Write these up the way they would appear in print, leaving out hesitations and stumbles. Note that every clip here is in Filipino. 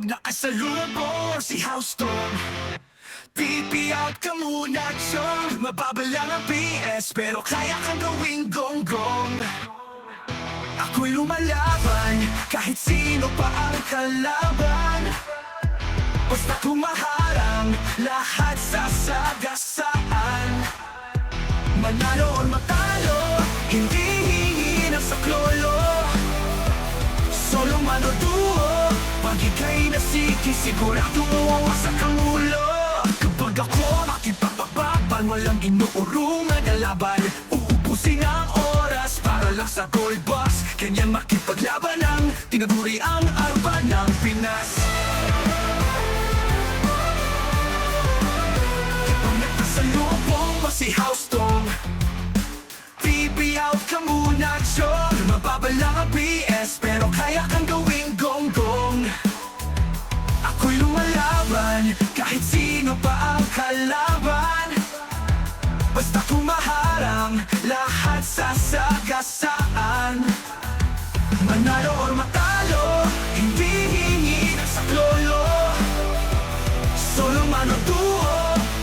Pag nakasalubong si Houston, pipi out ka muna, chong. Mababa lang ang PS, pero kaya kang gawing gonggong. Ako'y lumalaban, kahit sino pa ang kalaban. Basta tumaharang, lahat sasagasaan. Manalo o matalo, hindi hingi ng saklolo. Solo man o duo, pag ika'y nasiki, sigurado mawasak ang ulo. Kapag ako makipagpapapan, walang inuurungan na laban. Uubusin ang oras para lang sa gold box. Ganyan makipaglaban ang tinaguri ang arba ng Pinas. Kapag nagpasalubong mo si Houston, pipi out ka muna, chong. Mababa lang ang PS, pero kaya kang gawing gonggong. Ako'y lumalaban, kahit sino pa ang kalaban. Basta tumaharang, lahat sasagasaan. Manalo or matalo, hindi hingi ng saklolo. Solo man o duo,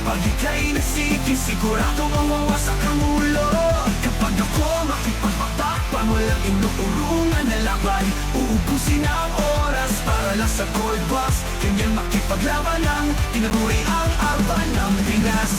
pag ika'y nasiki, sigurado mawawasak ang ulo. Kapag ako makipagpatakpan, walang inuurungan na laban. Uubusin ang oras para lang sa gold box. Ganyan makipaglaban ang tinaguri ang arba ng Pinas.